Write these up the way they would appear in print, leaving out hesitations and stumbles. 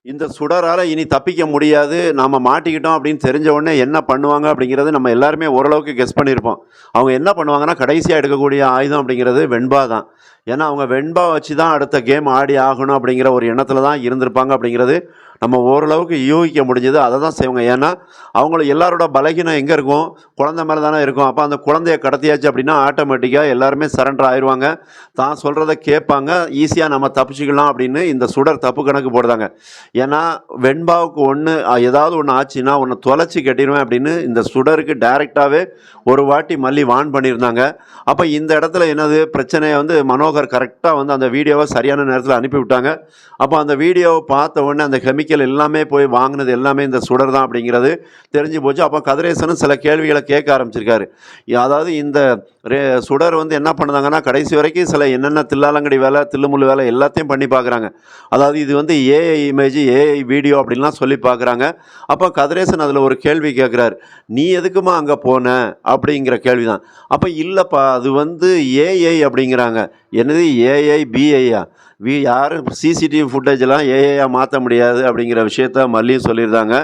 இந்த சுடரால இனி தப்பிக்க முடியாது. நாம மாட்டிக்கிட்டோம் அப்படின்னு தெரிஞ்ச உடனே என்ன பண்ணுவாங்க அப்படிங்கிறது நம்ம எல்லாருமே ஓரளவுக்கு கெஸ் பண்ணியிருப்போம். அவங்க என்ன பண்ணுவாங்கன்னா, கடைசியா எடுக்கக்கூடிய ஆயுதம் அப்படிங்கிறது வெண்பா தான். ஏன்னா, அவங்க வெண்பா வச்சு தான் அடுத்த கேம் ஆடி ஆகணும் அப்படிங்கிற ஒரு எண்ணத்தில தான் இருந்திருப்பாங்க அப்படிங்கிறது நம்ம ஓரளவுக்கு யூகிக்க முடிஞ்சது. அத தான் செய்வாங்க. ஏன்னா, அவங்கள எல்லாரோட பலகீனம் எங்க இருக்கும்? குழந்தை மேல தானே இருக்கும். அப்ப அந்த குழந்தைய கடத்தியாச்சு அப்படின்னா, ஆட்டோமேட்டிக்கா எல்லாருமே சரண்டர் ஆயிருவாங்க. தான் சொல்றத கேட்பாங்க. ஈஸியா நம்ம தப்பிச்சுக்கலாம் அப்படின்னு இந்த சுடர் தப்பு கணக்கு போடுதாங்க. ஏன்னா, வெண்பாவுக்கு ஏதாவது ஒண்ணு ஆச்சுன்னா, உன்ன தொலைச்சு கட்டிருவேன் அப்படின்னு இந்த சுடருக்கு டைரக்ட்டாவே ஒரு வாட்டி மல்லி வார்ன் பண்ணியிருந்தாங்க. அப்ப இந்த இடத்துல என்னது பிரச்சனைய வந்து மனோகர் கரெக்ட்டா வந்து அந்த வீடியோவ சரியான நேரத்துல அனுப்பிவிட்டாங்க. அப்ப அந்த வீடியோவ பார்த்த உடனே அந்த கெமிக்கல் எல்லாமே போய் வாங்குனது எல்லாமே இந்த சுடர் தான் அப்படிங்கிறது தெரிஞ்சு போச்சு. அப்ப கதிரேசனும் சில கேள்விகள கேட்க ஆரம்பிச்சிருக்காரு. அதாவது இந்த சுடர் வந்து என்ன பண்ணுதாங்கன்னா, கடைசி வரைக்கும் சில என்னென்ன தில்லாலங்கடி வேலை, தில்லுமுல்லு வேலை எல்லாத்தையும் பண்ணி பார்க்குறாங்க. அதாவது இது வந்து ஏஐ இமேஜ், ஏஐ வீடியோ அப்படின்லாம் சொல்லி பார்க்குறாங்க. அப்ப கதிரேசன் அதுல ஒரு கேள்வி கேட்குறாரு. "நீ எதுக்கும்மா அங்க போன?" அப்படிங்கிற கேள்வி தான். அப்ப இல்லப்பா அது வந்து ஏஐ அப்படிங்கிறாங்க. என்னது ஏஐ, பிஐயா? யாரும் சிசிடிவி ஃபுட்டேஜ்லாம் ஏஐயா மாற்ற முடியாது அப்படிங்கிற விஷயத்த மல்லியும் சொல்லியிருந்தாங்க.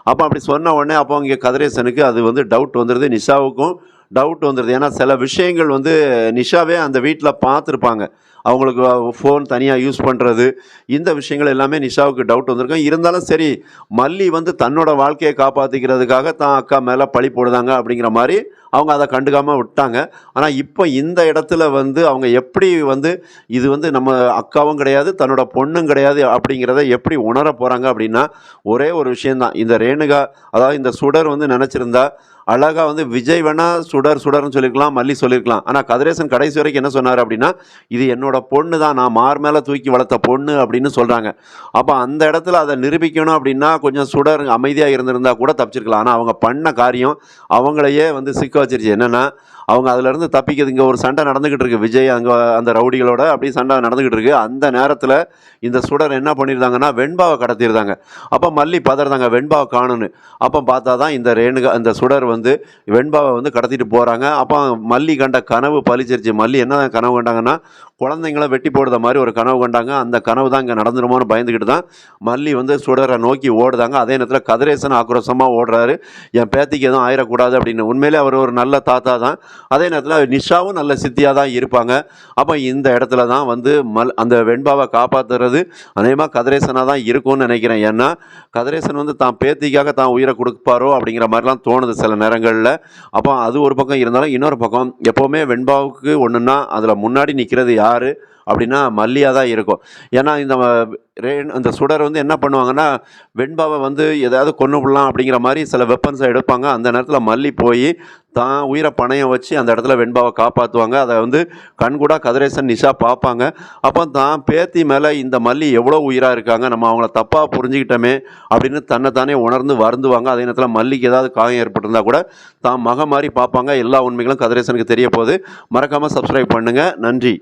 அப்போ அப்படி சொன்ன உடனே அப்போ இங்கே கதிரேசனுக்கு அது வந்து டவுட் வந்துடுது. நிஷாவுக்கும் டவுட் வந்துடுது. ஏன்னா சில விஷயங்கள் வந்து நிஷாவே அந்த வீட்டில் பார்த்துருப்பாங்க. அவங்களுக்கு ஃபோன் தனியாக யூஸ் பண்ணுறது, இந்த விஷயங்கள் எல்லாமே நிஷாவுக்கு டவுட் வந்திருக்கும். இருந்தாலும் சரி, மல்லி வந்து தன்னோட வாழ்க்கையை காப்பாற்றிக்கிறதுக்காக தான் அக்கா மேலே பழி போடுதாங்க அப்படிங்கிற மாதிரி அவங்க அதை கண்டுக்காமல் விட்டாங்க. ஆனால் இப்போ இந்த இடத்துல வந்து அவங்க எப்படி வந்து இது வந்து நம்ம அக்காவும் கிடையாது, தன்னோட பொண்ணும் கிடையாது அப்படிங்கிறத எப்படி உணர போகிறாங்க அப்படின்னா, ஒரே ஒரு விஷயந்தான். இந்த ரேணுகா அதாவது இந்த சுடர் வந்து நினச்சிருந்தா அழகா வந்து விஜய் வேணா சுடர்னு சொல்லியிருக்கலாம், மல்லி சொல்லியிருக்கலாம். ஆனால் கதிரேசன் கடைசி வரைக்கும் என்ன சொன்னார் அப்படின்னா, இது என்னோட பொண்ணு தான், நான் மார் மேலே தூக்கி வளர்த்த பொண்ணு அப்படின்னு சொல்கிறாங்க. அப்போ அந்த இடத்துல அதை நிரூபிக்கணும் அப்படின்னா கொஞ்சம் சுடர் அமைதியாக இருந்திருந்தா கூட தப்பிச்சிருக்கலாம். ஆனால் அவங்க பண்ண காரியம் அவங்களையே வந்து சிக்க வச்சிருச்சு. என்னென்னா, அவங்க அதுலேருந்து தப்பிக்கிறது இங்கே ஒரு சண்டை நடந்துக்கிட்டு இருக்கு. விஜய் அங்கே அந்த ரவுடிகளோட அப்படி சண்டை நடந்துக்கிட்டு இருக்கு. அந்த நேரத்தில் இந்த சுடர் என்ன பண்ணியிருந்தாங்கன்னா, வெண்பாவை கடத்தியிருந்தாங்க. அப்போ மல்லி பதறாங்க, வெண்பாவை காணும்னு. அப்போ பார்த்தா தான் இந்த சுடர் வந்து வெண்பாவை வந்து கடத்திட்டு போகிறாங்க. அப்போ மல்லி கண்ட கனவு பலிச்சிருச்சு. மல்லி என்ன கனவு கண்டாங்கன்னா, குழந்தைங்கள வெட்டி போடுற மாதிரி ஒரு கனவு கண்டாங்க. அந்த கனவு தான் இங்கே நடந்துருமோன்னு பயந்துக்கிட்டு தான் மல்லி வந்து சுடரை நோக்கி ஓடுதாங்க. அதே நேரத்தில் கதிரேசன் ஆக்ரோஷமாக ஓடுறாரு, என் பேத்திக்கு எதுவும் ஆயிடக்கூடாது அப்படின்னு. உண்மையிலே அவர் ஒரு நல்ல தாத்தா தான். அதே நேரத்தில் நிஷாவும் நல்ல சித்தியாக தான் இருப்பாங்க. அப்போ இந்த இடத்துல தான் வந்து அந்த வெண்பாவை காப்பாற்றுறது அநேகமாக கதிரேசனாக தான் இருக்கும்னு நினைக்கிறேன். ஏன்னா கதிரேசன் வந்து தான் பேத்திக்காக தான் உயிரை கொடுப்பாரோ அப்படிங்கிற மாதிரிலாம் தோணுது சில நேரங்களில். அப்போ அது ஒரு பக்கம் இருந்தாலும், இன்னொரு பக்கம் எப்போவுமே வெண்பாவுக்கு ஒன்றுன்னா அதில் முன்னாடி நிற்கிறது யார் அப்படின்னா மல்லியாக தான் இருக்கும். ஏன்னா இந்த சுடர் வந்து என்ன பண்ணுவாங்கன்னா, வெண்பாவை வந்து எதாவது கொன்று விடலாம் அப்படிங்கிற மாதிரி சில வெப்பன்ஸை எடுப்பாங்க. அந்த நேரத்தில் மல்லி போய் தான் உயிரை பணையம் வச்சு அந்த இடத்துல வெண்பாவை காப்பாற்றுவாங்க. அதை வந்து கண்கூடா கதிரேசன் நிஷா பார்ப்பாங்க. அப்போ தான் பேத்தி மேலே இந்த மல்லி எவ்வளோ உயிராக இருக்காங்க, நம்ம அவங்கள தப்பாக புரிஞ்சுக்கிட்டோமே அப்படின்னு தன்னைத்தானே உணர்ந்து வருந்துவாங்க. அதே நேரத்தில் மல்லிக்கு ஏதாவது காயம் ஏற்பட்டிருந்தால் கூட தான் மக மாதிரி பார்ப்பாங்க. எல்லா உண்மைகளும் கதிரேசனுக்கு தெரிய போகுது. மறக்காமல் சப்ஸ்கிரைப் பண்ணுங்கள். நன்றி.